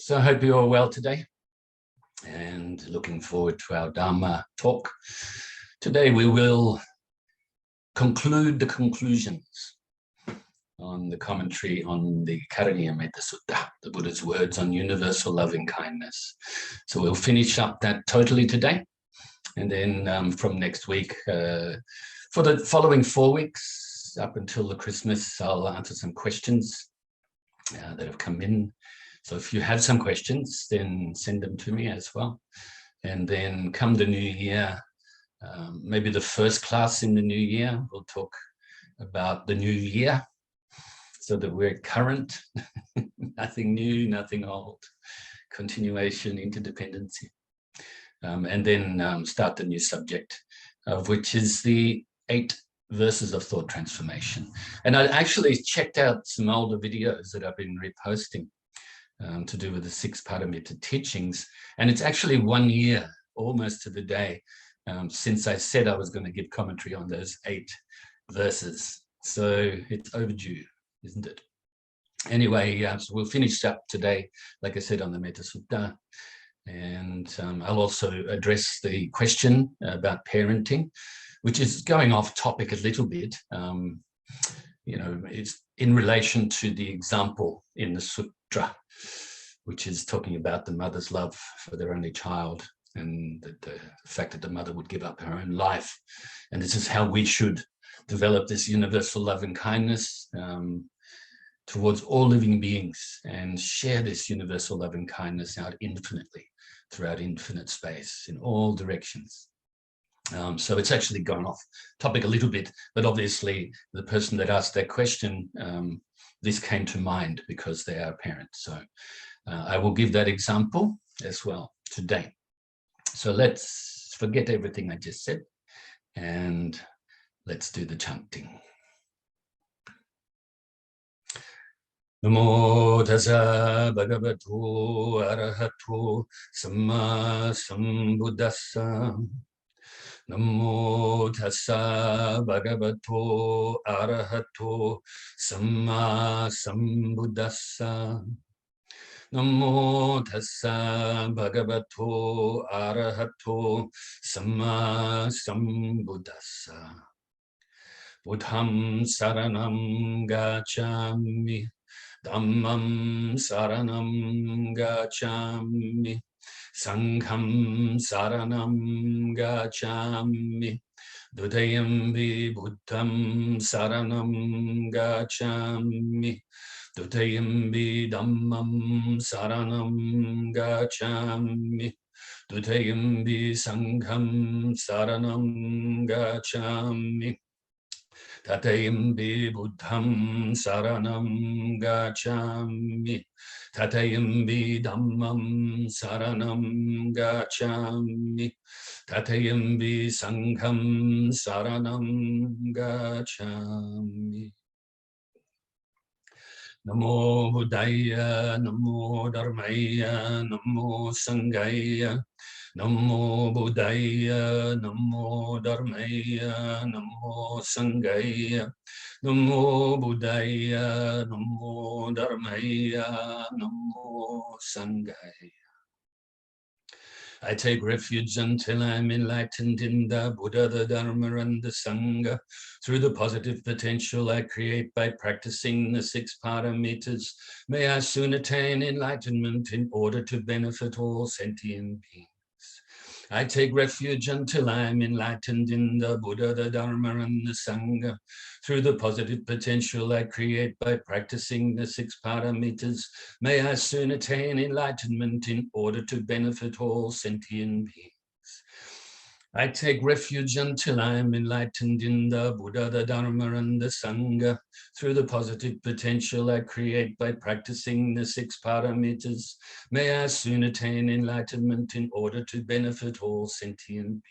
So I hope you're all well today and looking forward to our Dharma talk. Today we will conclude the conclusions on the commentary on the Dutiyampi Sutta, the Buddha's words on universal loving kindness. So we'll finish up that totally today. And then from next week, for the following 4 weeks, up until the Christmas, I'll answer some questions that have come in. So if you have some questions, then send them to me as well. And then come the new year, maybe the first class in the new year, we'll talk about the new year so that we're current, nothing new, nothing old, continuation, interdependency. And then start the new subject, of which is the 8 verses of thought transformation. And I actually checked out some older videos that I've been reposting to do with the 6 Paramita teachings. And it's actually 1 year, almost to the day, since I said I was going to give commentary on those 8 verses. So it's overdue, isn't it? Anyway, so we'll finish up today, like I said, on the Metta Sutta. And I'll also address the question about parenting, which is going off topic a little bit. It's in relation to the example in the sutra, which is talking about the mother's love for their only child and the fact that the mother would give up her own life. And this is how we should develop this universal love and kindness towards all living beings and share this universal love and kindness out infinitely throughout infinite space in all directions. So it's actually gone off topic a little bit, but obviously the person that asked that question, this came to mind because they are parents. So I will give that example as well today. So let's forget everything I just said and let's do the chanting. Namo Tassa Bhagavato Arahato Samma Sambuddhassa. Namo Tassa Bhagavato Arahato Samma Sambuddhassa. Namo Tassa Bhagavato Arahato Samma Sambuddhassa. Buddham saranam gacchami. Dhammam saranam gacchami. Sangham saranam gacchami. Dutiyampi Buddham saranam gacchami. Dutiyampi Dhammam saranam gacchami. Dutiyampi Sangham saranam gacchami. Dutiyampi Buddham saranam gacchami. Dutiyampi Dhammam saranam gacchami. Dutiyampi Sangham saranam gacchami. Namo Buddhaya, Namo Dharmaya, Namo Sanghaya. Namo Buddhaya, Namo Dharmaya, Namo Sanghaya. Namo Buddhaya, Namo Dharmaya, Namo Sanghaya. I take refuge until I'm enlightened in the Buddha, the Dharma, and the Sangha. Through the positive potential I create by practicing the 6 paramitas, may I soon attain enlightenment in order to benefit all sentient beings. I take refuge until I am enlightened in the Buddha, the Dharma, and the Sangha. Through the positive potential I create by practicing the 6 paramitas, may I soon attain enlightenment in order to benefit all sentient beings. I take refuge until I am enlightened in the Buddha, the Dharma, and the Sangha. Through the positive potential I create by practicing the 6 paramitas, may I soon attain enlightenment in order to benefit all sentient beings.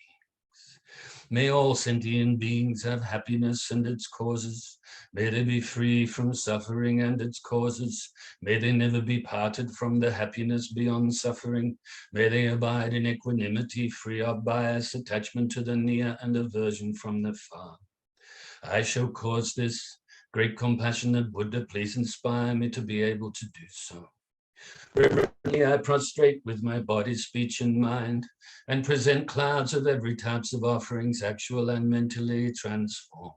May all sentient beings have happiness and its causes. May they be free from suffering and its causes. May they never be parted from the happiness beyond suffering. May they abide in equanimity, free of bias, attachment to the near, and aversion from the far. I shall cause this. Great compassionate Buddha, please inspire me to be able to do so. Reverently I prostrate with my body, speech, and mind, and present clouds of every types of offerings, actual and mentally transformed.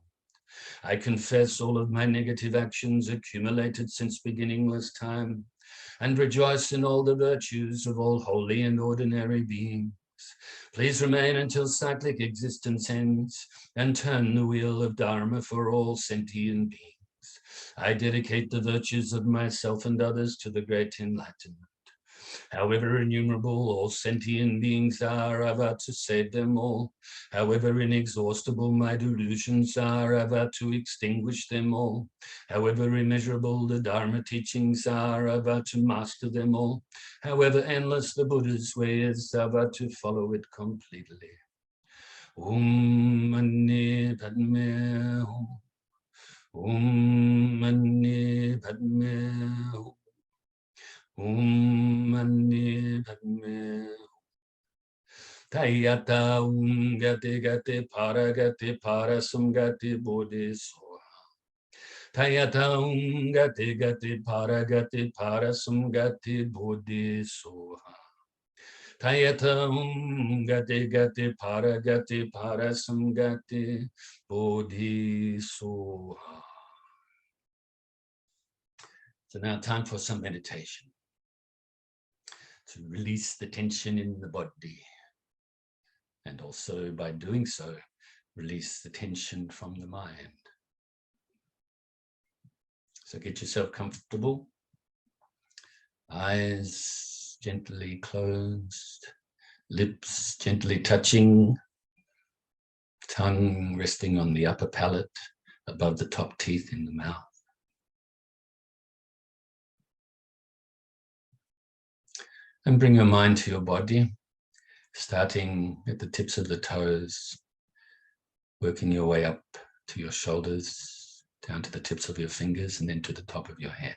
I confess all of my negative actions accumulated since beginningless time, and rejoice in all the virtues of all holy and ordinary beings. Please remain until cyclic existence ends, and turn the wheel of Dharma for all sentient beings. I dedicate the virtues of myself and others to the great enlightenment. However innumerable all sentient beings are, I vow to save them all. However inexhaustible my delusions are, I vow to extinguish them all. However immeasurable the Dharma teachings are, I vow to master them all. However endless the Buddha's way is, I vow to follow it completely. Om Mani Padme Hum. Om Mani Padme Hum. Om Mani Padme Hum. Tayata Gati Gati Para Sumgati Bodhi Soha. Tayata Gati Gati Para Sumgati Bodhi Soha. Tayata Gati Gati Para Sumgati Bodhi Soha. So now time for some meditation, to release the tension in the body, and also by doing so, release the tension from the mind. So get yourself comfortable, eyes gently closed, lips gently touching, tongue resting on the upper palate above the top teeth in the mouth. And bring your mind to your body, starting at the tips of the toes, working your way up to your shoulders, down to the tips of your fingers, and then to the top of your head.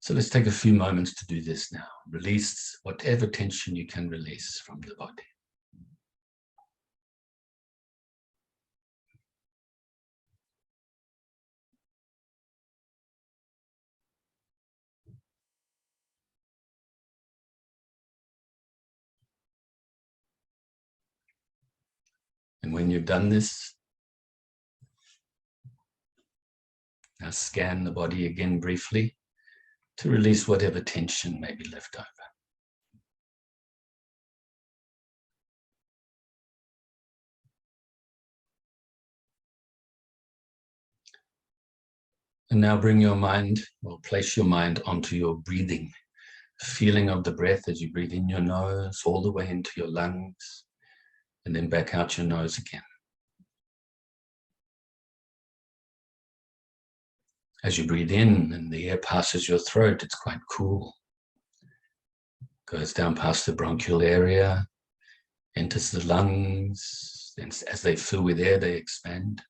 So let's take a few moments to do this now. Release whatever tension you can release from the body. And when you've done this, now scan the body again briefly to release whatever tension may be left over. And now bring your mind, or place your mind onto your breathing, feeling of the breath as you breathe in your nose, all the way into your lungs, and then back out your nose again. As you breathe in and the air passes your throat, it's quite cool. Goes down past the bronchial area, enters the lungs, and as they fill with air, they expand.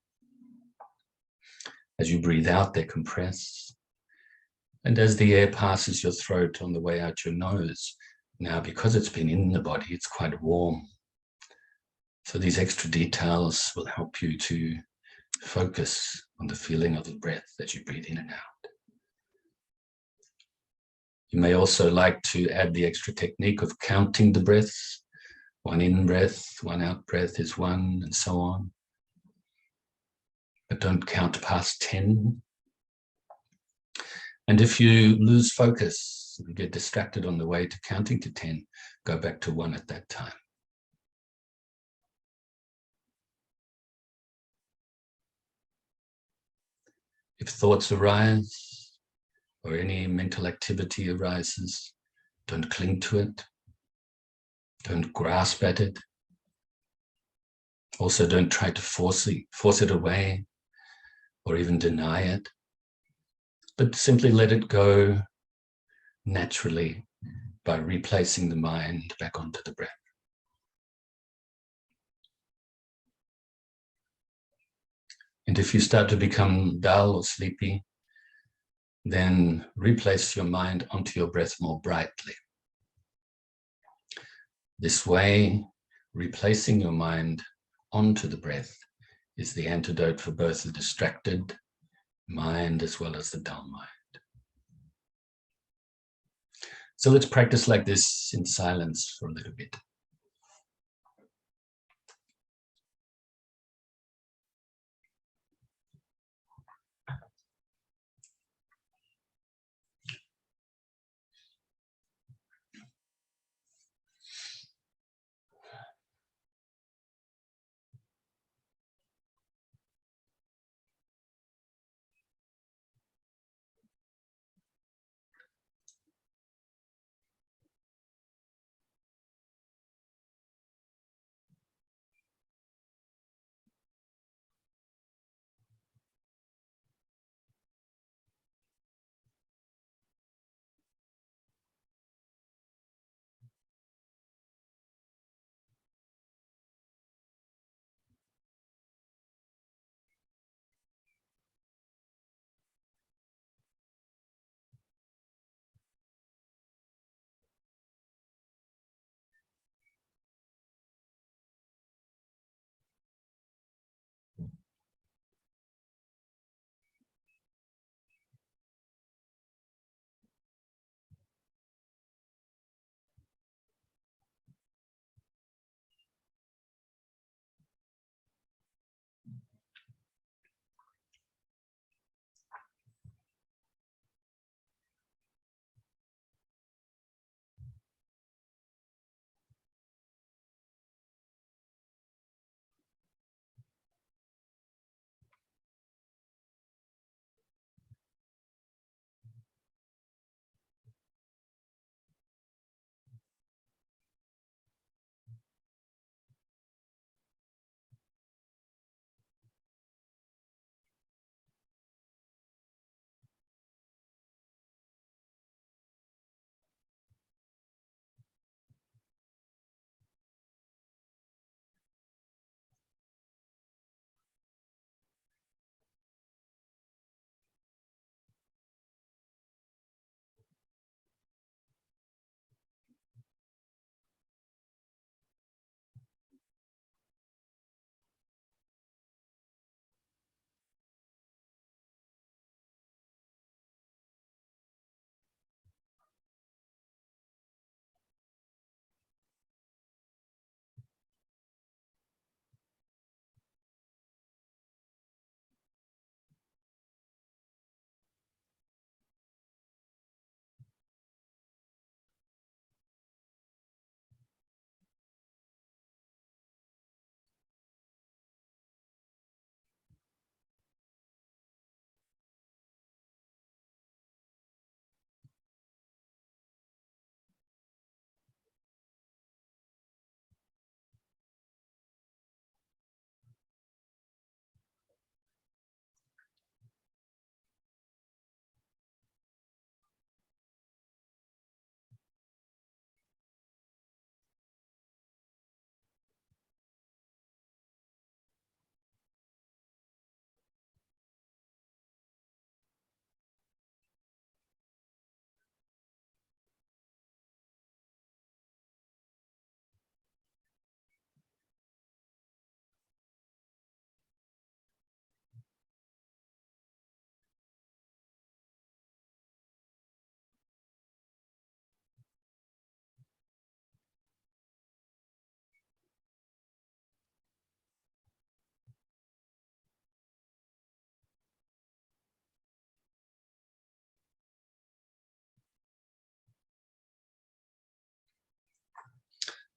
As you breathe out, they compress. And as the air passes your throat on the way out your nose, now because it's been in the body, it's quite warm. So these extra details will help you to focus on the feeling of the breath as you breathe in and out. You may also like to add the extra technique of counting the breaths. One in breath, one out breath is one, and so on. But don't count past 10. And if you lose focus, you get distracted on the way to counting to 10, go back to 1 at that time. If thoughts arise or any mental activity arises, don't cling to it. Don't grasp at it. Also, don't try to force it away or even deny it, but simply let it go naturally by replacing the mind back onto the breath. And if you start to become dull or sleepy, then replace your mind onto your breath more brightly. This way, replacing your mind onto the breath is the antidote for both the distracted mind as well as the dull mind. So let's practice like this in silence for a little bit.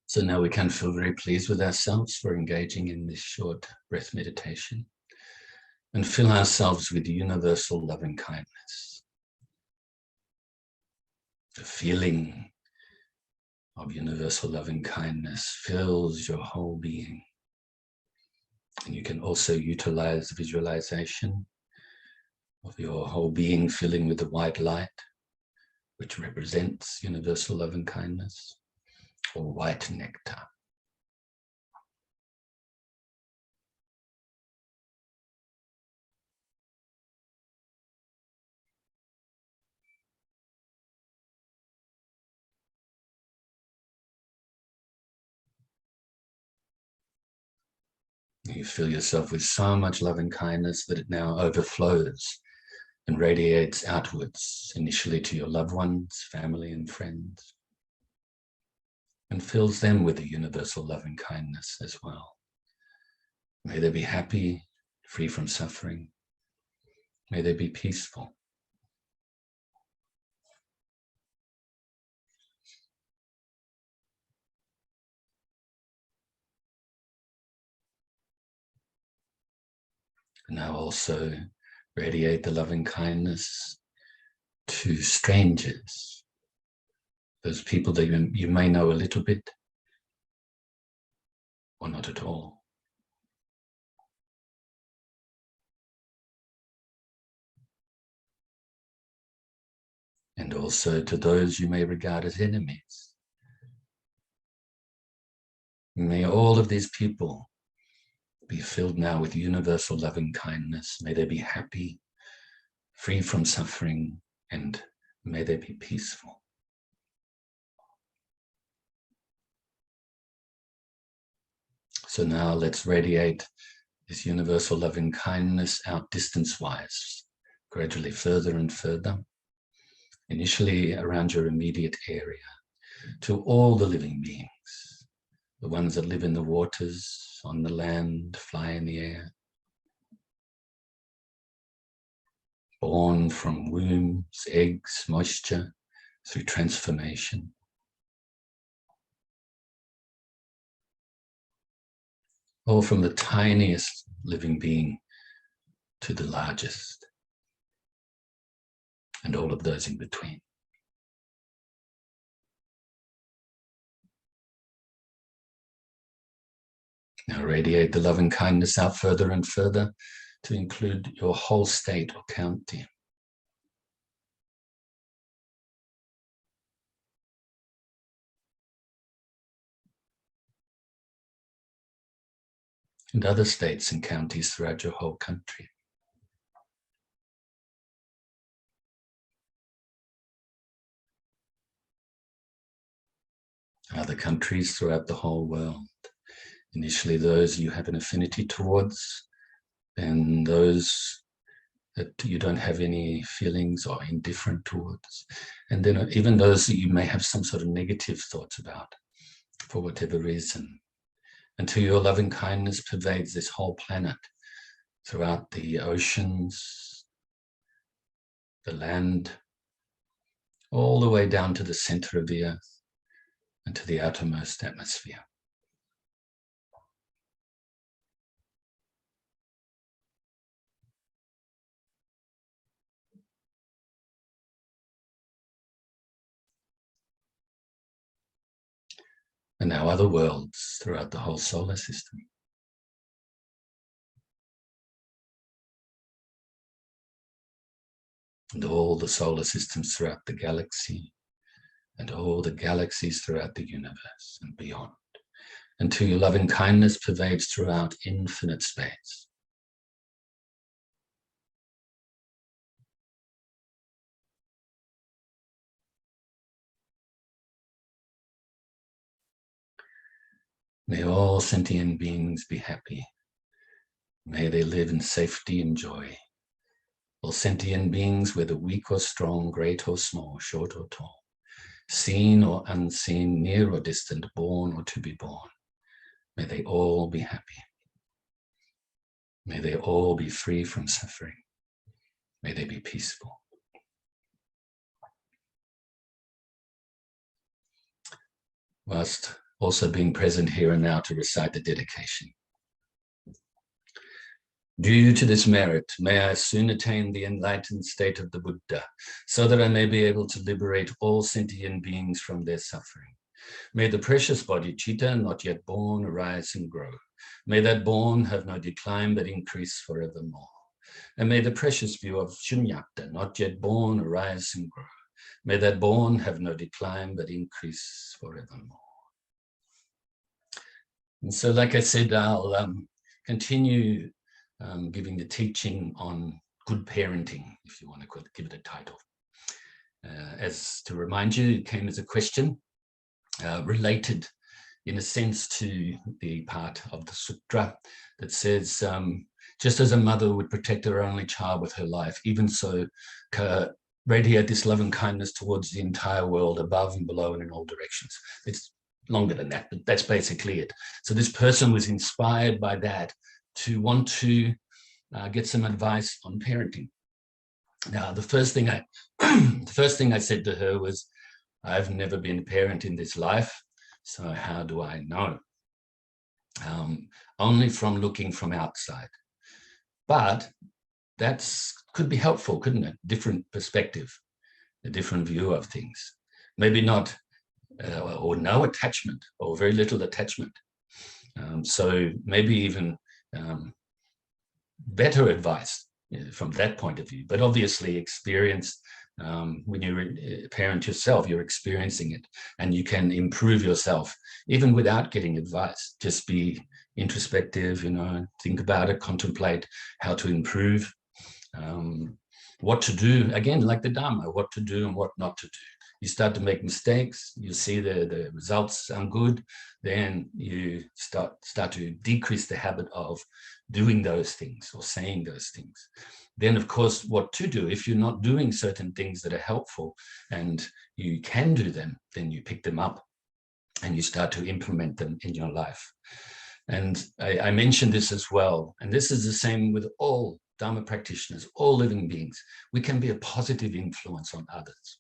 So now we can feel very pleased with ourselves for engaging in this short breath meditation and fill ourselves with universal loving kindness. The feeling of universal loving kindness fills your whole being. And you can also utilize visualization of your whole being filling with the white light, which represents universal loving kindness, or white nectar. You fill yourself with so much loving kindness that it now overflows and radiates outwards, initially to your loved ones, family and friends, and fills them with the universal loving kindness as well. May they be happy, free from suffering. May they be peaceful. Now also radiate the loving kindness to strangers, those people that you may know a little bit or not at all. And also to those you may regard as enemies. May all of these people be filled now with universal loving kindness. May they be happy, free from suffering, and may they be peaceful. So now let's radiate this universal loving kindness out distance-wise, gradually further and further, initially around your immediate area, to all the living beings, the ones that live in the waters, on the land, fly in the air, born from wombs, eggs, moisture, through transformation. Or from the tiniest living being to the largest, and all of those in between. Now radiate the loving kindness out further and further to include your whole state or county. And other states and counties throughout your whole country. Other countries throughout the whole world. Initially those you have an affinity towards, and those that you don't have any feelings or indifferent towards. And then even those that you may have some sort of negative thoughts about for whatever reason. Until your loving kindness pervades this whole planet, throughout the oceans, the land, all the way down to the center of the earth and to the outermost atmosphere. And now other worlds throughout the whole solar system. And all the solar systems throughout the galaxy, and all the galaxies throughout the universe and beyond, until your loving kindness pervades throughout infinite space. May all sentient beings be happy. May they live in safety and joy. All sentient beings, whether weak or strong, great or small, short or tall, seen or unseen, near or distant, born or to be born, may they all be happy. May they all be free from suffering. May they be peaceful. Whilst also being present here and now to recite the dedication. Due to this merit, may I soon attain the enlightened state of the Buddha, so that I may be able to liberate all sentient beings from their suffering. May the precious bodhicitta, not yet born, arise and grow. May that born have no decline, but increase forevermore. And may the precious view of shunyata, not yet born, arise and grow. May that born have no decline, but increase forevermore. And so, like I said, I'll continue giving the teaching on good parenting, if you want to give it a title. As to remind you, it came as a question related in a sense, to the part of the sutra that says, just as a mother would protect her only child with her life, even so radiate this love and kindness towards the entire world, above and below and in all directions. It's longer than that, but that's basically it. So this person was inspired by that to want to get some advice on parenting. Now, the first thing I said to her was, I've never been a parent in this life, so how do I know? Only from looking from outside. But that could be helpful, couldn't it? Different perspective, a different view of things. Maybe not, or no attachment, or very little attachment. So maybe even better advice from that point of view. But obviously experience, when you're a parent yourself, you're experiencing it, and you can improve yourself even without getting advice. Just be introspective, think about it, contemplate how to improve, what to do, again, like the Dharma, what to do and what not to do. You start to make mistakes, you see the results aren't good, then you start to decrease the habit of doing those things or saying those things. Then, of course, what to do if you're not doing certain things that are helpful and you can do them, then you pick them up and you start to implement them in your life. And I mentioned this as well, and this is the same with all Dharma practitioners, all living beings. We can be a positive influence on others.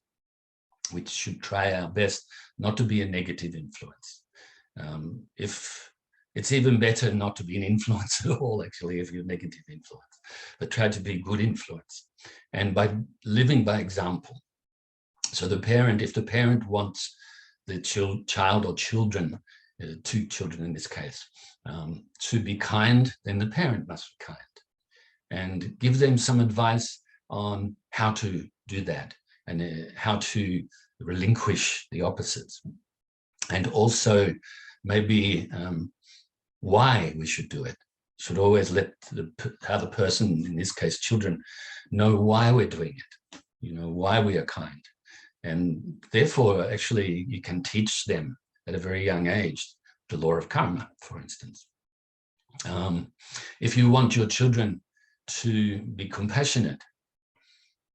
We should try our best not to be a negative influence. If it's even better not to be an influence at all, actually, if you're a negative influence, but try to be good influence. And by living by example. So the parent, if the parent wants the child or children, two children in this case, to be kind, then the parent must be kind. And give them some advice on how to do that and how to relinquish the opposites. And also maybe why we should do it. Should always let the other person, in this case children, know why we're doing it, why we are kind. And therefore, actually, you can teach them at a very young age the law of karma, for instance. If you want your children to be compassionate,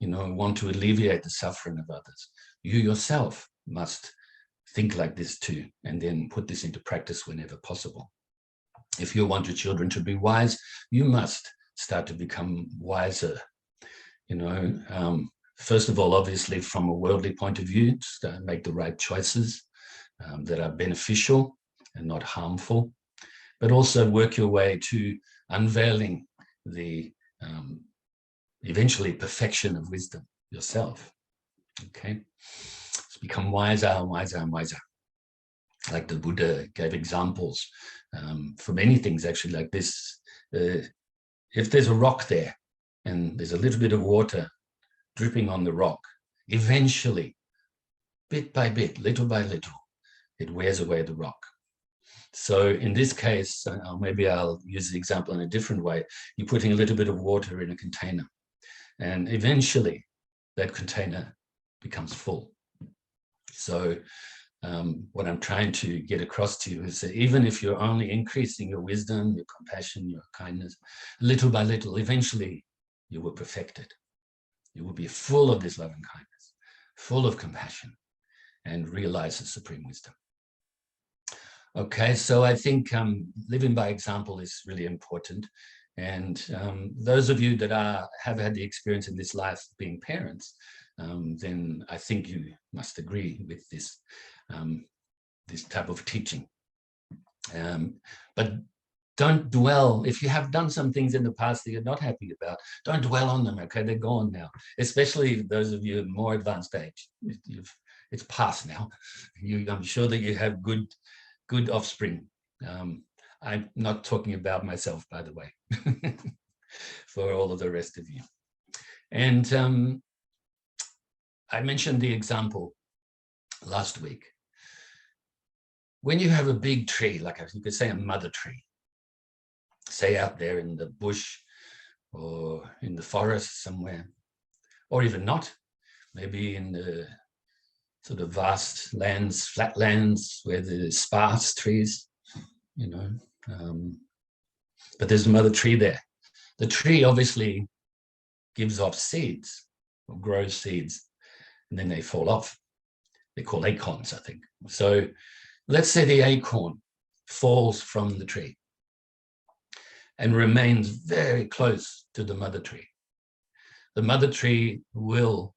want to alleviate the suffering of others, you yourself must think like this too, and then put this into practice whenever possible. If you want your children to be wise, you must start to become wiser. First of all, obviously, from a worldly point of view, to make the right choices that are beneficial and not harmful, but also work your way to unveiling the eventually perfection of wisdom yourself. Okay, so become wiser and wiser and wiser. Like the Buddha gave examples for many things, actually, like this. If there's a rock there and there's a little bit of water dripping on the rock, eventually, bit by bit, little by little, it wears away the rock. So in this case, maybe I'll use the example in a different way. You're putting a little bit of water in a container, and eventually that container becomes full. So what I'm trying to get across to you is that even if you're only increasing your wisdom, your compassion, your kindness, little by little, eventually you will perfect it. You will be full of this love and kindness, full of compassion, and realize the supreme wisdom. Okay, so I think living by example is really important. And those of you that have had the experience in this life being parents, then I think you must agree with this, this type of teaching. But don't dwell, if you have done some things in the past that you're not happy about, don't dwell on them, okay? They're gone now, especially those of you in more advanced age. It's past now. I'm sure that you have good offspring. I'm not talking about myself, by the way, for all of the rest of you. And I mentioned the example last week. When you have a big tree, like you could say a mother tree, say out there in the bush or in the forest somewhere, or even not, maybe in the sort of vast lands, flat lands where there's sparse trees, you know. But there's a mother tree there. The tree obviously gives off seeds or grows seeds, and then they fall off. They're called acorns, I think. So let's say the acorn falls from the tree and remains very close to the mother tree. The mother tree will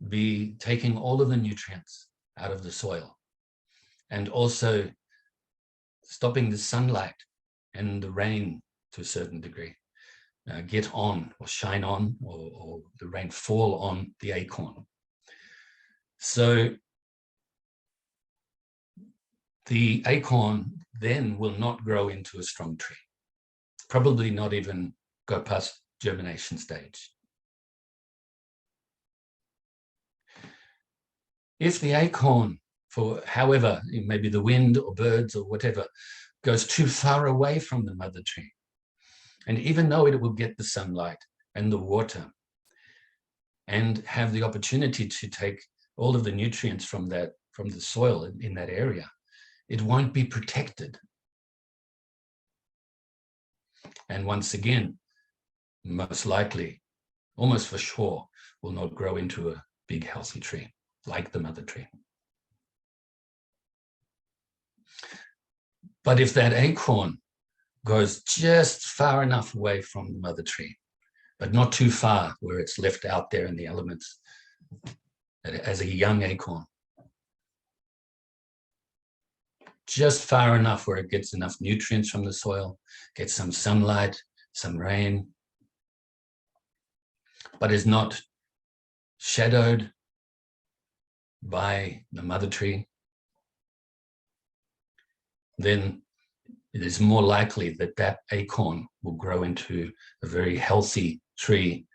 be taking all of the nutrients out of the soil and also stopping the sunlight and the rain to a certain degree get on or shine on, or the rain fall on the acorn. So the acorn then will not grow into a strong tree, probably not even go past germination stage. If the acorn, for however, maybe the wind or birds or whatever, goes too far away from the mother tree, and even though it will get the sunlight and the water and have the opportunity to take all of the nutrients from the soil in that area, it won't be protected. And once again, most likely, almost for sure, will not grow into a big healthy tree like the mother tree. But if that acorn goes just far enough away from the mother tree, but not too far where it's left out there in the elements as a young acorn, just far enough where it gets enough nutrients from the soil, gets some sunlight, some rain, but is not shadowed by the mother tree, then it is more likely that that acorn will grow into a very healthy tree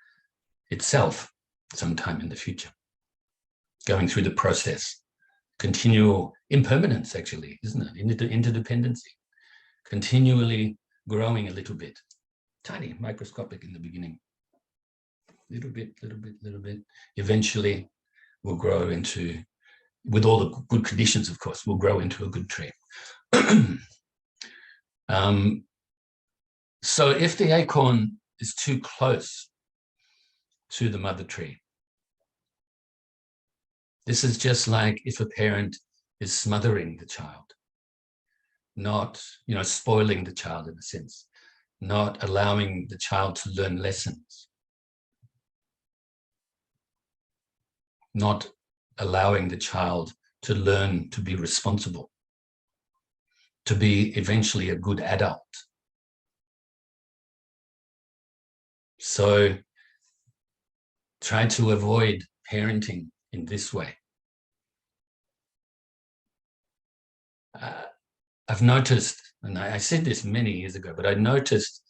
itself sometime in the future, going through the process. Continual impermanence, actually, isn't it? Interdependency, continually growing a little bit, tiny, microscopic in the beginning, little bit, eventually will grow into, with all the good conditions, of course, will grow into a good tree. So if the acorn is too close to the mother tree, this is just like if a parent is smothering the child, not, spoiling the child in a sense, not allowing the child to learn lessons, not allowing the child to learn to be responsible, to be eventually a good adult. So try to avoid parenting in this way. I've noticed, and I said this many years ago, but I noticed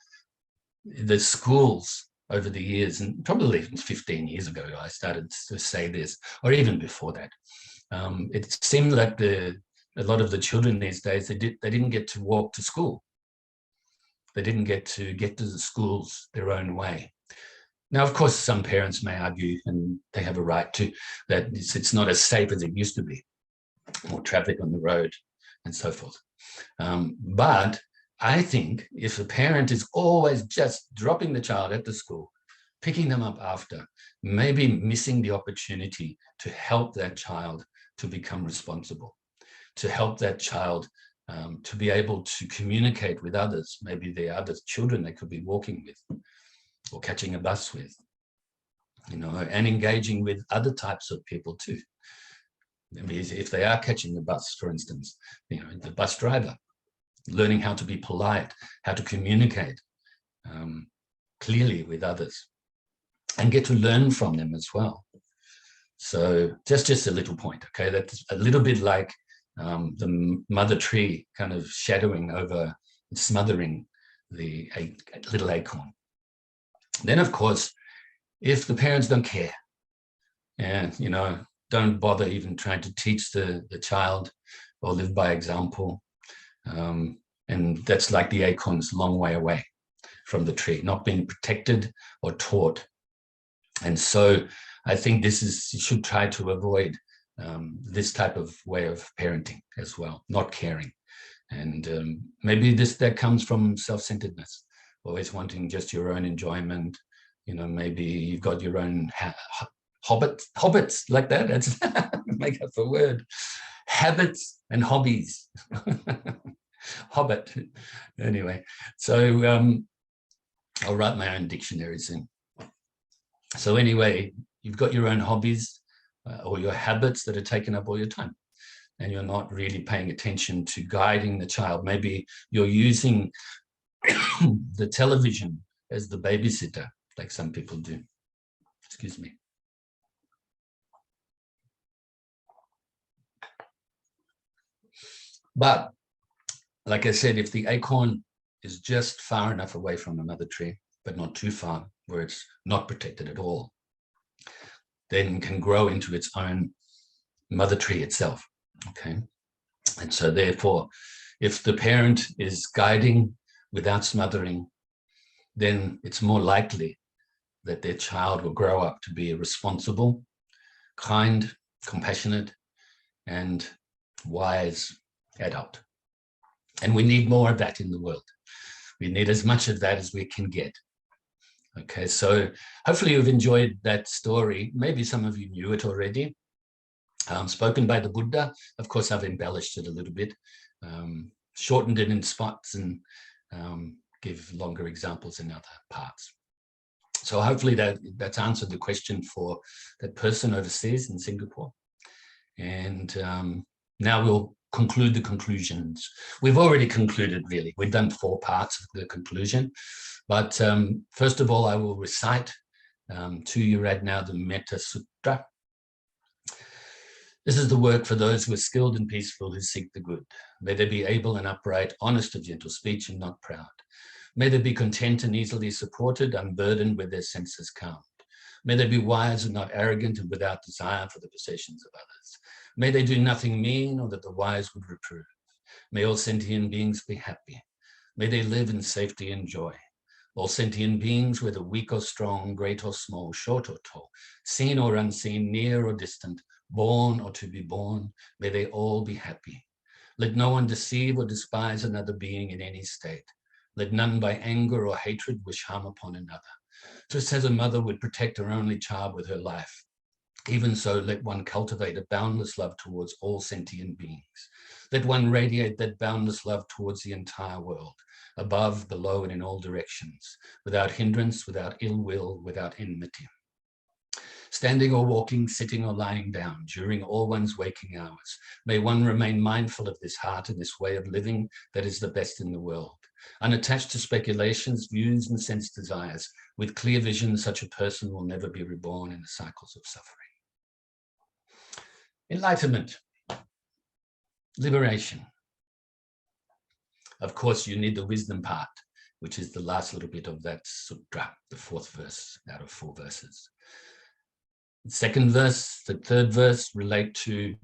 the schools over the years, and probably 15 years ago, I started to say this, or even before that. It seemed like a lot of the children these days, they didn't get to walk to school. They didn't get to the schools their own way. Now, of course, some parents may argue, and they have a right to, that it's not as safe as it used to be, more traffic on the road and so forth. But I think if a parent is always just dropping the child at the school, picking them up after, maybe missing the opportunity to help that child to become responsible, to help that child to be able to communicate with others, maybe the other children they could be walking with or catching a bus with, and engaging with other types of people too. Maybe if they are catching the bus, for instance, the bus driver, learning how to be polite, how to communicate clearly with others, and get to learn from them as well. So just a little point, okay? That's a little bit like the mother tree kind of shadowing over, smothering the little acorn. Then, of course, if the parents don't care and, don't bother even trying to teach the child or live by example, and that's like the acorn's long way away from the tree, not being protected or taught. And so I think you should try to avoid this type of way of parenting as well, not caring. And maybe that comes from self-centeredness, always wanting just your own enjoyment. You know, maybe you've got your own hobbits like that. That's make up a word. Habits and hobbies. Hobbit. Anyway, so I'll write my own dictionary soon. So anyway, you've got your own hobbies or your habits that are taking up all your time, and you're not really paying attention to guiding the child. Maybe you're using the television as the babysitter, like some people do. Excuse me. But like I said, if the acorn is just far enough away from another tree, but not too far, where it's not protected at all, then can grow into its own mother tree itself, okay? And so therefore, if the parent is guiding without smothering, then it's more likely that their child will grow up to be a responsible, kind, compassionate, and wise adult. And we need more of that in the world. We need as much of that as we can get. Okay, so hopefully you've enjoyed that story. Maybe some of you knew it already. Spoken by the Buddha. Of course, I've embellished it a little bit, shortened it in spots, and give longer examples in other parts. So hopefully that's answered the question for that person overseas in Singapore. And now we'll conclude the conclusions. We've already concluded, really. We've done 4 parts of the conclusion. But first of all, I will recite to you right now the Metta Sutta. This is the work for those who are skilled and peaceful, who seek the good. May they be able and upright, honest of gentle speech, and not proud. May they be content and easily supported, unburdened with their senses calmed. May they be wise and not arrogant, and without desire for the possessions of others. May they do nothing mean, or that the wise would reprove. May all sentient beings be happy. May they live in safety and joy. All sentient beings, whether weak or strong, great or small, short or tall, seen or unseen, near or distant, born or to be born, may they all be happy. Let no one deceive or despise another being in any state. Let none by anger or hatred wish harm upon another. Just as a mother would protect her only child with her life, even so let one cultivate a boundless love towards all sentient beings. Let one radiate that boundless love towards the entire world, above, below, and in all directions, without hindrance, without ill will, without enmity. Standing or walking, sitting or lying down, during all one's waking hours, may one remain mindful of this heart and this way of living that is the best in the world. Unattached to speculations, views, and sense desires, with clear vision, such a person will never be reborn in the cycles of suffering. Enlightenment, liberation. Of course, you need the wisdom part, which is the last little bit of that sutra, the 4th verse out of 4 verses. The 2nd verse, the 3rd verse relate to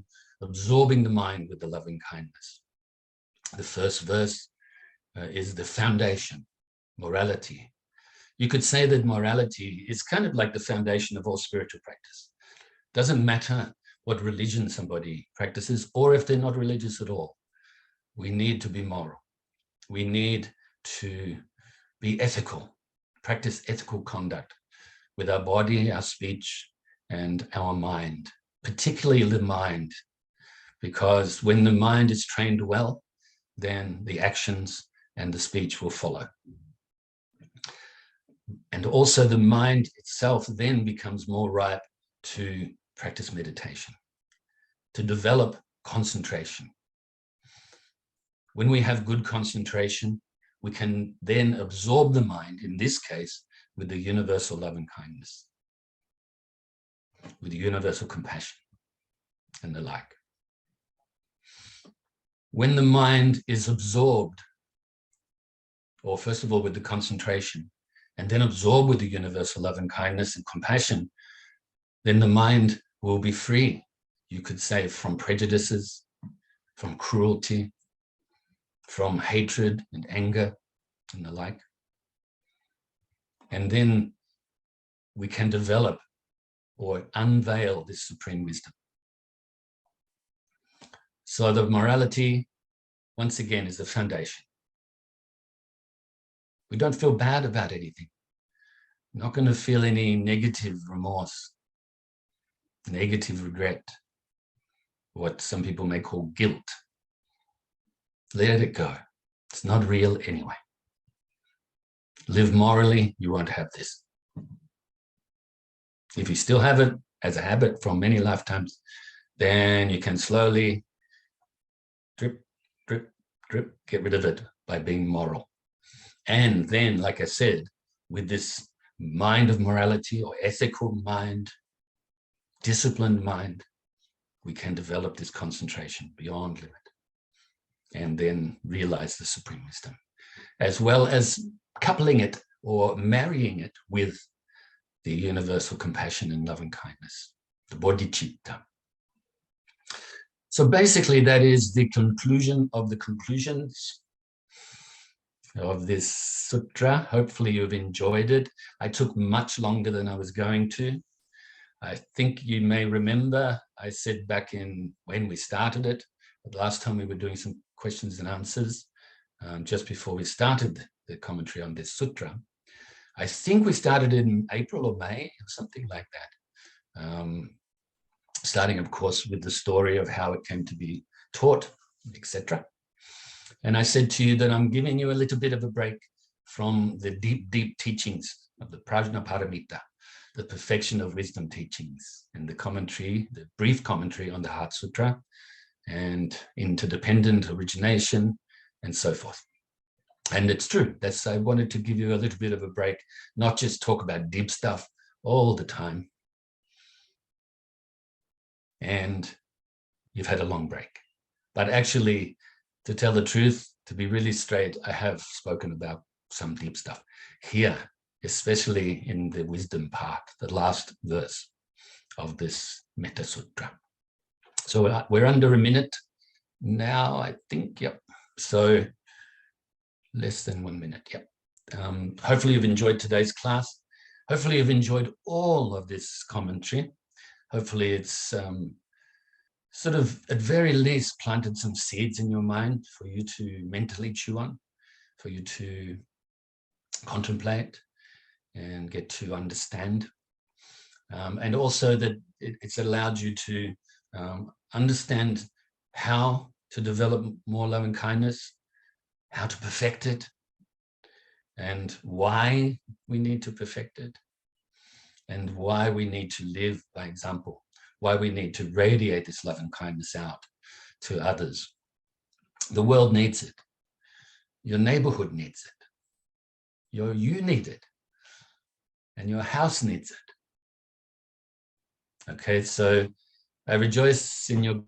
absorbing the mind with the loving kindness. The 1st verse is the foundation, morality. You could say that morality is kind of like the foundation of all spiritual practice. Doesn't matter what religion somebody practices, or if they're not religious at all. We need to be moral. We need to be ethical, practice ethical conduct with our body, our speech, and our mind, particularly the mind, because when the mind is trained well, then the actions and the speech will follow. And also the mind itself then becomes more ripe to practice meditation, to develop concentration. When we have good concentration, we can then absorb the mind, in this case, with the universal love and kindness, with the universal compassion and the like. When the mind is absorbed, or first of all with the concentration, and then absorbed with the universal love and kindness and compassion, then the mind will be free, you could say, from prejudices, from cruelty, from hatred and anger and the like. And then we can develop or unveil this supreme wisdom. So the morality, once again, is the foundation. We don't feel bad about anything. We're not going to feel any negative remorse, negative regret, what some people may call guilt. Let it go. It's not real anyway. Live morally, you won't have this. If you still have it as a habit from many lifetimes, then you can slowly drip, drip, drip, get rid of it by being moral. And then, like I said, with this mind of morality or ethical mind, disciplined mind, we can develop this concentration beyond limit and then realize the supreme wisdom, as well as coupling it or marrying it with the universal compassion and loving kindness, the bodhicitta. So basically, that is the conclusion of the conclusions of this sutra. Hopefully you've enjoyed it. I took much longer than I was going to. I think you may remember I said back in when we started it, the last time we were doing some questions and answers, just before we started the commentary on this sutra. I think we started in April or May or something like that. Starting, of course, with the story of how it came to be taught, etc. And I said to you that I'm giving you a little bit of a break from the deep, deep teachings of the Prajnaparamita, the perfection of wisdom teachings, and the commentary, the brief commentary on the Heart Sutra, and interdependent origination, and so forth. And it's true. I wanted to give you a little bit of a break, not just talk about deep stuff all the time. And you've had a long break. But actually, to tell the truth, to be really straight, I have spoken about some deep stuff here, especially in the wisdom part, the last verse of this Metta Sutra. So we're under a minute now, I think, yep. So less than 1 minute, yep. Hopefully you've enjoyed today's class. Hopefully you've enjoyed all of this commentary. Hopefully it's sort of, at very least, planted some seeds in your mind for you to mentally chew on, for you to contemplate and get to understand. And also that it's allowed you to understand how to develop more loving kindness, how to perfect it, and why we need to perfect it, and why we need to live by example, why we need to radiate this love and kindness out to others. The world needs it. Your neighborhood needs it. You need it. And your house needs it. Okay, so I rejoice in your